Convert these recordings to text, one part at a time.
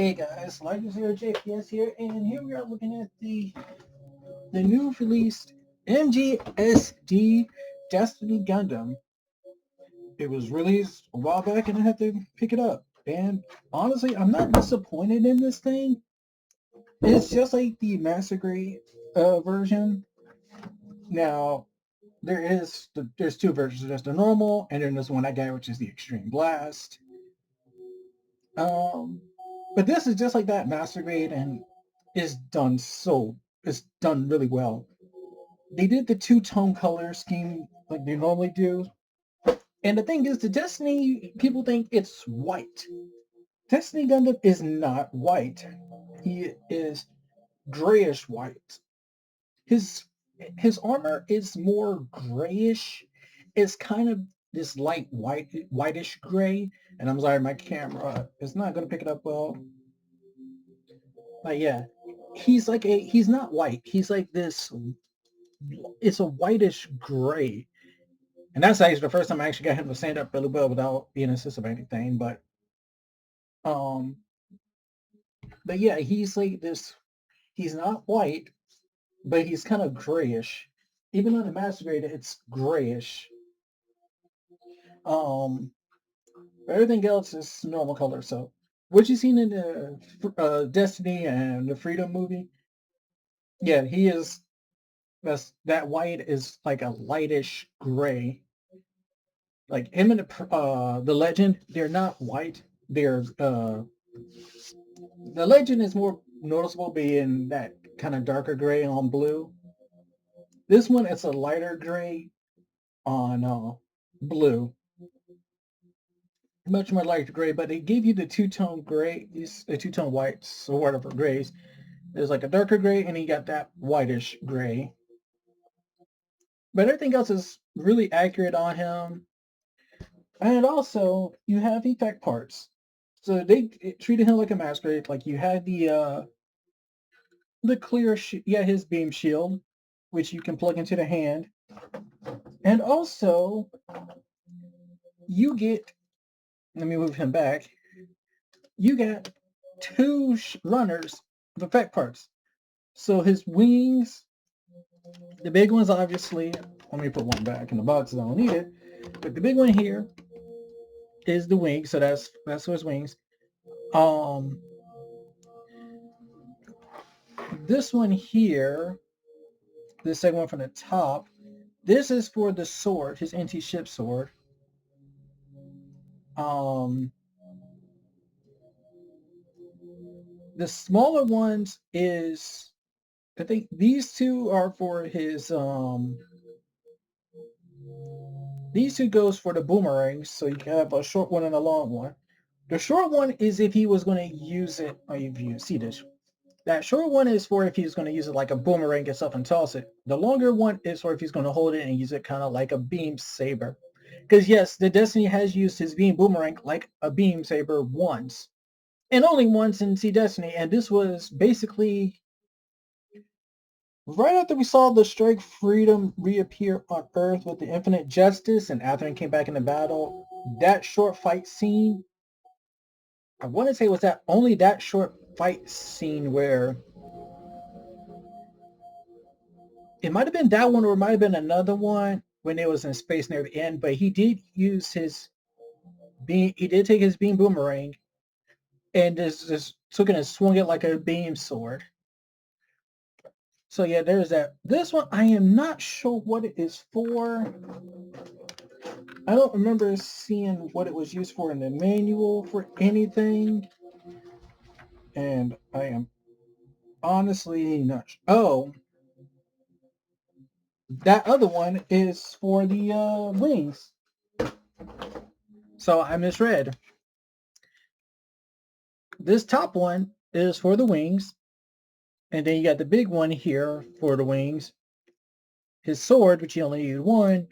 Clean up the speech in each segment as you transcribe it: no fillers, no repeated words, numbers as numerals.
Hey guys, Lightning Zero JPS here, and here we are looking at the new released MGSD Destiny Gundam. It was released a while back, and I had to pick it up. And honestly, I'm not disappointed in this thing. It's just like the Master Grade version. Now, there's two versions. There's the normal, and then there's one I got, which is the Extreme Blast. Um, but this is just like that Master Grade, and it's done really well. They did the two-tone color scheme like they normally do. And the thing is, the Destiny people think it's white. Destiny Gundam is not white. He is grayish white. His his armor is more grayish. It's kind of this light whitish gray. And I'm sorry, my camera is not gonna pick it up well. But yeah, he's not white. He's like this. It's a whitish gray, and that's actually the first time I actually got him to stand up really well without being assisted by anything. Um, but yeah, he's like this. He's not white, but he's kind of grayish. Even on the Master Grade, it's grayish. Um, but everything else is normal color. So, what you seen in the Destiny and the Freedom movie? Yeah, he is. That white is like a lightish gray. Like him and the legend, they're not white. They're the legend is more noticeable being that kind of darker gray on blue. This one it's a lighter gray on blue, much more light gray. But they give you the two-tone gray, the two-tone whites or whatever grays. There's like a darker gray, and you got that whitish gray. But everything else is really accurate on him. And also, you have effect parts. So they treated him like a masquerade. Like you had the clear, yeah, his beam shield, which you can plug into the hand, and also you get. Let me move him back. You got two runners of effect parts. So his wings, the big ones, obviously. Let me put one back in the box. I don't need it. But the big one here is the wing. So that's his wings. Um, this one here, the second one from the top, this is for the sword, his anti-ship sword. Um, the smaller ones is, I think these two are for his these two goes for the boomerangs, so you can have a short one and a long one. The short one is if he was going to use it, or if you see this, that short one is for if he's going to use it like a boomerang itself and toss it. The longer one is for if he's going to hold it and use it kind of like a beam saber. Because yes, the Destiny has used his beam boomerang like a beam saber once, and only once in Sea Destiny, and this was basically right after we saw the Strike Freedom reappear on Earth with the Infinite Justice, and after it came back in the battle. That short fight scene, I want to say, was that only that short fight scene where it might have been that one, or it might have been another one when it was in space near the end. But he did use his beam. He did take his beam boomerang and just took it and swung it like a beam sword. So yeah, there's that. This one, I am not sure what it is for. I don't remember seeing what it was used for in the manual for anything. And I am honestly not sure. Oh, that other one is for the wings. So I misread. This top one is for the wings. And then you got the big one here for the wings. His sword, which you only need one.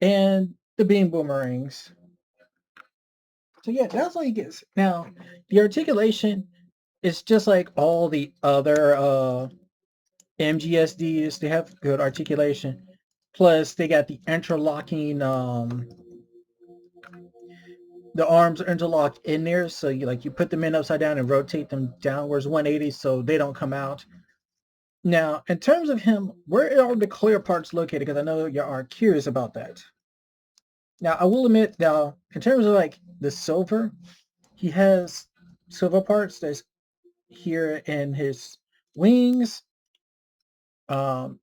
And the beam boomerangs. So yeah, that's all he gets. Now, the articulation is just like all the other MGSDs. They have good articulation. Plus, they got the interlocking the arms are interlocked in there, so you put them in upside down and rotate them downwards 180 so they don't come out. Now, in terms of him, where are the clear parts located? Because I know you are curious about that. Now, I will admit, now, in terms of like the silver, he has silver parts that's here in his wings, um,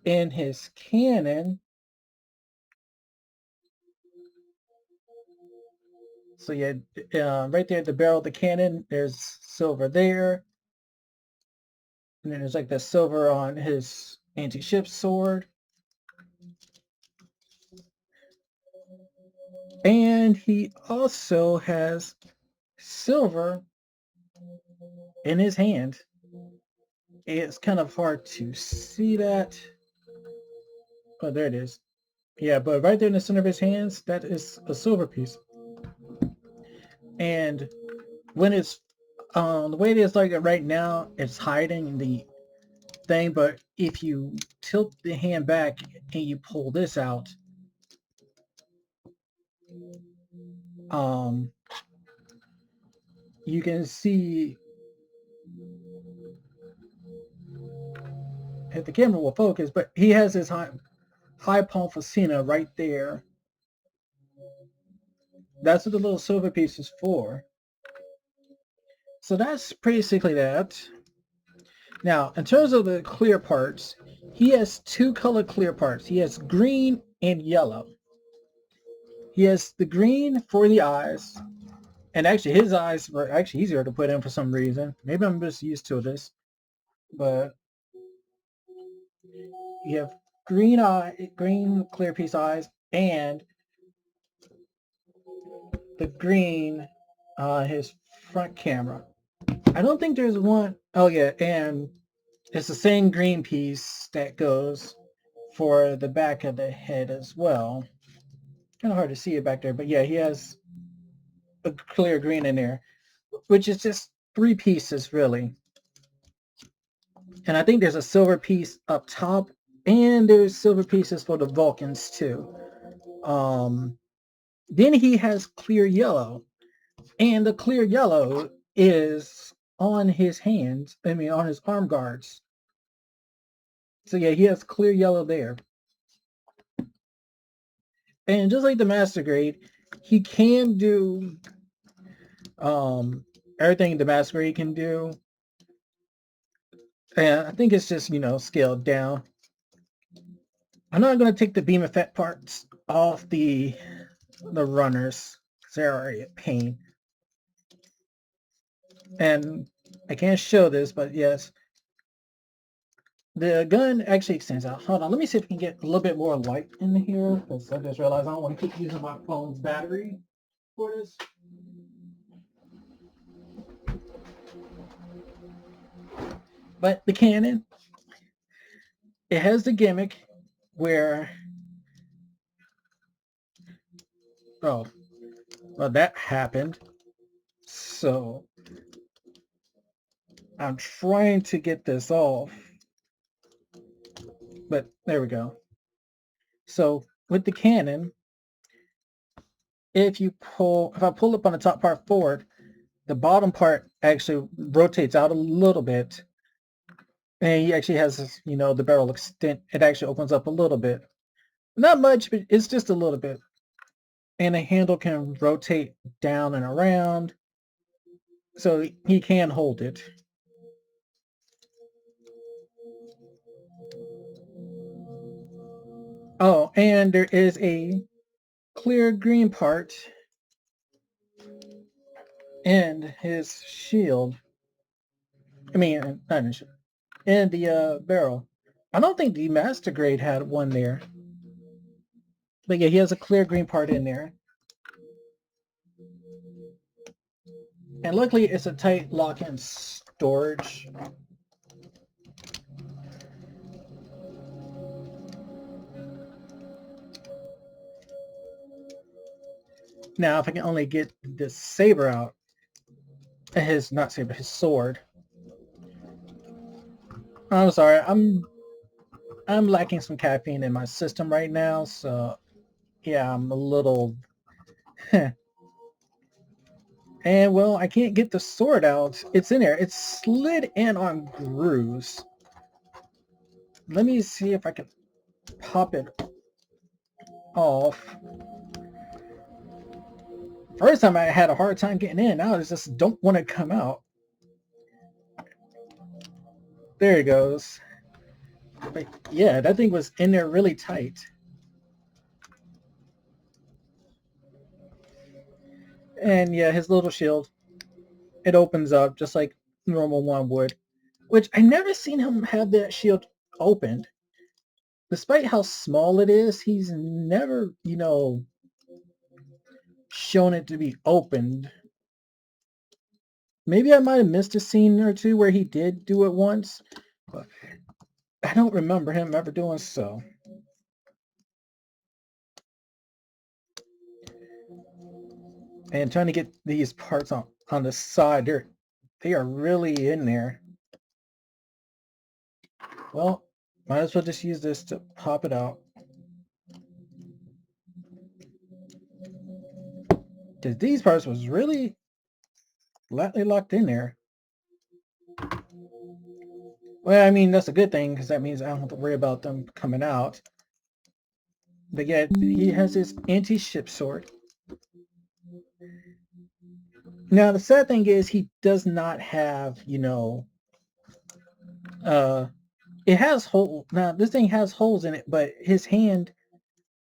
in his cannon. So yeah, right there at the barrel of the cannon, there's silver there. And then there's like the silver on his anti-ship sword. And he also has silver in his hand. It's kind of hard to see that. Oh, there it is. Yeah, but right there in the center of his hands, that is a silver piece. And when it's the way it is like right now, it's hiding the thing. But if you tilt the hand back and you pull this out, um, you can see if the camera will focus, but he has his high palm facina right there. That's what the little silver piece is for. So that's basically that. Now, in terms of the clear parts, he has two color clear parts. He has green and yellow. He has the green for the eyes. And actually, his eyes were actually easier to put in for some reason. Maybe I'm just used to this. But you have green clear piece eyes, and the green his front camera. I don't think there's one. Oh yeah, and it's the same green piece that goes for the back of the head as well. Kind of hard to see it back there, but yeah, he has a clear green in there, which is just three pieces really. And I think there's a silver piece up top, and there's silver pieces for the Vulcans too. Um, then he has clear yellow, and the clear yellow is on his hands. I mean, on his arm guards. So yeah, he has clear yellow there. And just like the master grade, he can do everything the master grade can do. And I think it's just, scaled down. I'm not going to take the beam effect parts off the runners. They're already a pain. And I can't show this, but yes, the gun actually extends out. Hold on, let me see if we can get a little bit more light in here, because I just realized I don't want to keep using my phone's battery for this. But the cannon, it has the gimmick where, oh, well, that happened. So I'm trying to get this off, but there we go. So with the cannon, if I pull up on the top part forward, the bottom part actually rotates out a little bit, and he actually has this, the barrel extent. It actually opens up a little bit, not much, but it's just a little bit. And the handle can rotate down and around, so he can hold it. Oh, and there is a clear green part in his shield. I mean, not in his shield, in the barrel. I don't think the master grade had one there. But yeah, he has a clear green part in there. And luckily it's a tight lock-in storage. Now if I can only get this saber out, his sword. I'm sorry, I'm lacking some caffeine in my system right now, so yeah, I'm a little And well, I can't get the sword out. It's in there. It's slid in on grooves. Let me see if I can pop it off. First time I had a hard time getting in. Now I just don't want to come out. There it goes. But yeah, that thing was in there really tight. And yeah, his little shield, it opens up just like normal one would. Which I never seen him have that shield opened. Despite how small it is, he's never, shown it to be opened. Maybe I might have missed a scene or two where he did do it once, but I don't remember him ever doing so. And trying to get these parts on the side, they are really in there. Well, might as well just use this to pop it out. Because these parts was really lightly locked in there. Well, I mean, that's a good thing because that means I don't have to worry about them coming out. But yeah, he has his anti-ship sword. Now, the sad thing is he does not have, uh, it has hole. Now, this thing has holes in it, but his hand,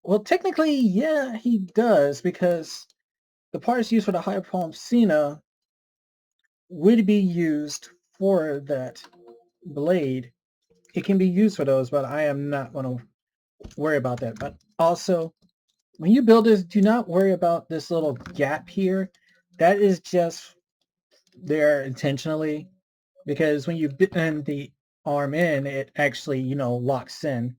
well, technically, yeah, he does because the parts used for the high palm Cena would be used for that blade. It can be used for those, but I am not going to worry about that. But also, when you build this, do not worry about this little gap here. That is just there intentionally because when you bend the arm in, it actually, locks in.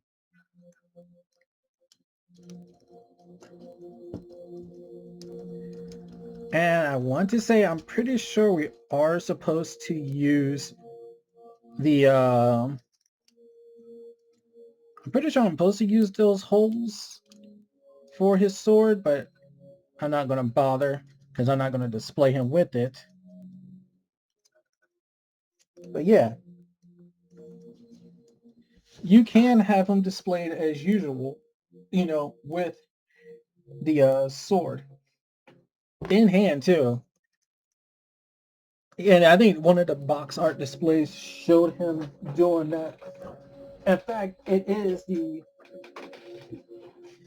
And I want to say I'm pretty sure we are supposed to use the I'm pretty sure I'm supposed to use those holes for his sword, but I'm not going to bother because I'm not going to display him with it. But yeah, you can have him displayed as usual, with the sword in hand too. And I think one of the box art displays showed him doing that. In fact, it is the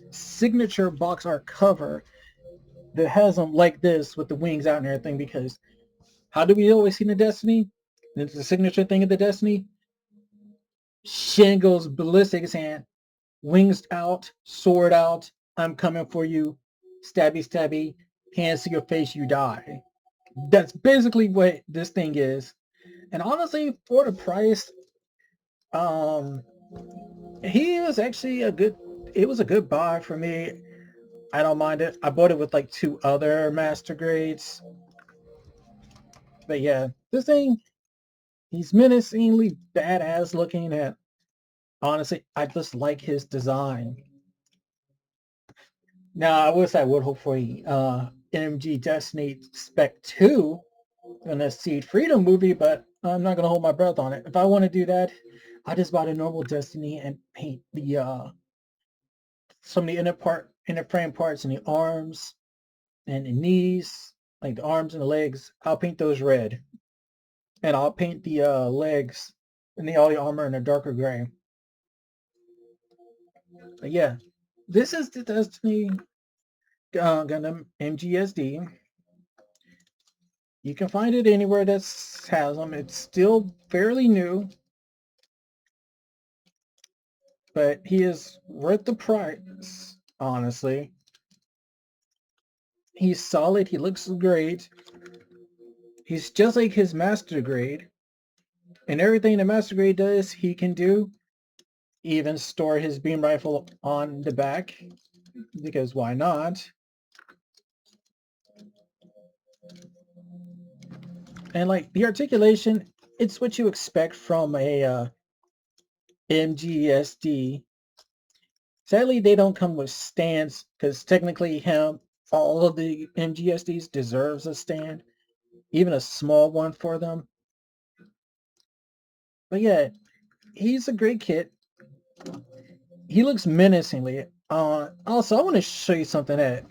signature box art cover that has him like this with the wings out and everything. Because how do we always see the Destiny? It's the signature thing of the Destiny. Shin goes ballistic, his hand, wings out, sword out. I'm coming for you. Stabby, stabby. Hands to your face, you die. That's basically what this thing is. And honestly, for the price, um, he was actually a good. It was a good buy for me. I don't mind it. I bought it with like two other master grades. But yeah, this thing, he's menacingly badass looking. And honestly, I just like his design. Now, I wish I would hope for a MG Destiny Spec 2 in the Seed Freedom movie, but I'm not going to hold my breath on it. If I want to do that, I just buy the normal Destiny and paint the some of the inner frame parts and the arms and the knees, like the arms and the legs. I'll paint those red, and I'll paint the legs and all the armor in a darker gray. But yeah, this is the Destiny Gundam MGSD. You can find it anywhere that has them. It's still fairly new, but he is worth the price, honestly. He's solid. He looks great. He's just like his master grade. And everything the master grade does, he can do. Even store his beam rifle on the back, because why not? And like the articulation, it's what you expect from a MGSD. Sadly, they don't come with stands because technically all of the MGSDs deserves a stand. even a small one for them. But yeah, he's a great kid. He looks menacingly. Also, I want to show you something that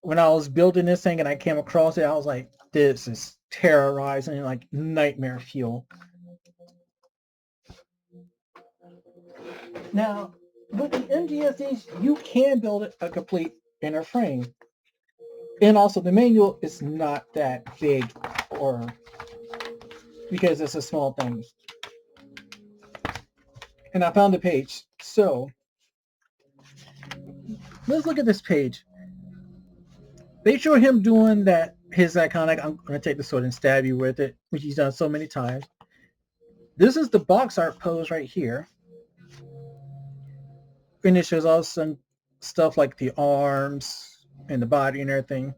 when I was building this thing and I came across it, I was like, this is terrorizing, like nightmare fuel. Now, with the MGSDs, you can build a complete inner frame. And also, the manual is not that big, or because it's a small thing. And I found the page. So, let's look at this page. They show him doing that, his iconic, I'm going to take the sword and stab you with it, which he's done so many times. This is the box art pose right here. And it shows all some stuff like the arms and the body and everything.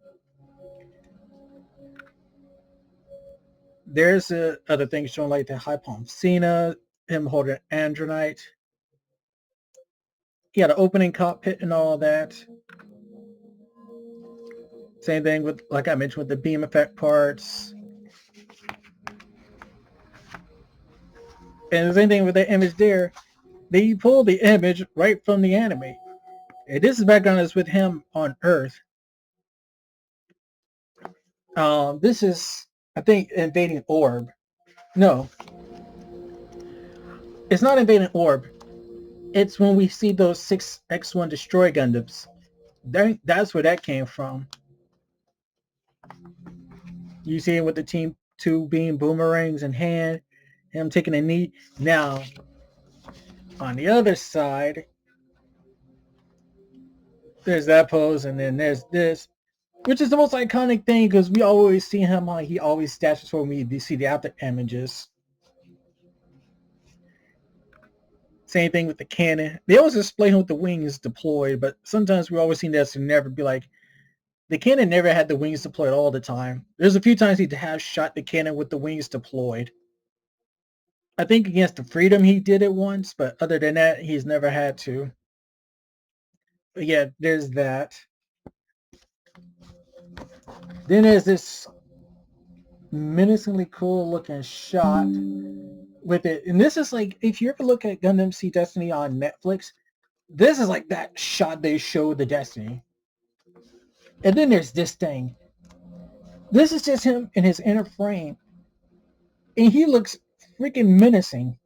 There's other things showing like the high palm Cena, him holding Andronite. He had an opening cockpit and all that. Same thing with, like I mentioned, with the beam effect parts. And the same thing with the image there. They pulled the image right from the anime. And this background is with him on Earth. This is, I think, invading Orb. No, it's not invading Orb. It's when we see those 6X1 destroy Gundams. That's where that came from. You see it with the Team 2 being boomerangs in hand, him taking a knee. Now, on the other side, there's that pose, and then there's this, which is the most iconic thing because we always see him like he always stashes for me. You see the after images. Same thing with the cannon. They always display him with the wings deployed, but sometimes we always see this to never be like, the cannon never had the wings deployed all the time. There's a few times he has shot the cannon with the wings deployed. I think against the Freedom he did it once, but other than that, he's never had to. But yeah, there's that. Then there's this menacingly cool looking shot with it. And this is like, if you ever look at Gundam Seed Destiny on Netflix, this is like that shot they showed the Destiny. And then there's this thing. This is just him in his inner frame. And he looks freaking menacing.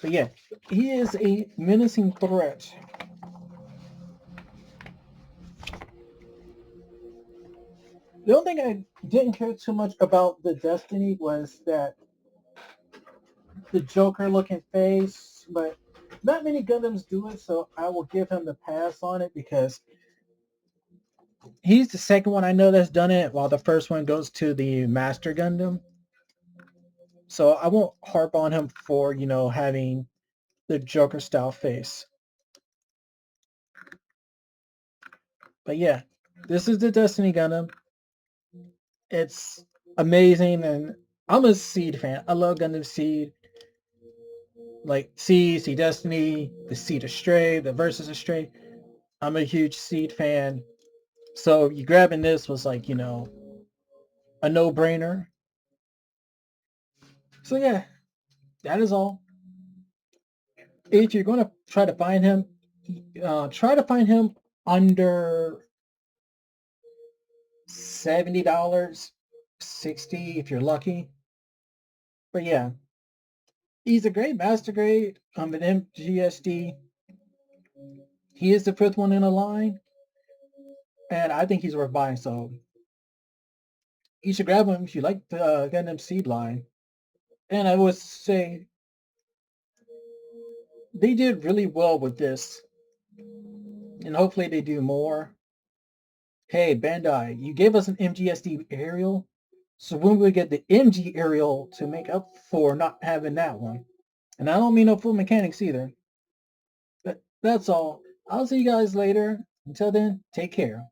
But yeah, he is a menacing threat. The only thing I didn't care too much about the Destiny was that the Joker looking face, but not many Gundams do it, so I will give him the pass on it because he's the second one I know that's done it, while the first one goes to the Master Gundam. So I won't harp on him for, having the Joker style face. But yeah, this is the Destiny Gundam. It's amazing, and I'm a Seed fan. I love Gundam Seed. Like Seed Destiny, the Seed Astray, the Versus Astray. I'm a huge Seed fan. So you grabbing this was like, a no-brainer. So yeah, that is all. If you're going to try to find him under $70, 60 if you're lucky. But yeah, he's a great master grade an MGSD. He is the fifth one in a line, and I think he's worth buying. So you should grab him if you like the Gundam Seed line. And I would say they did really well with this, and hopefully they do more. Hey, Bandai, you gave us an MGSD aerial, so when we get the MG aerial to make up for not having that one? And I don't mean no full mechanics either. But that's all. I'll see you guys later. Until then, take care.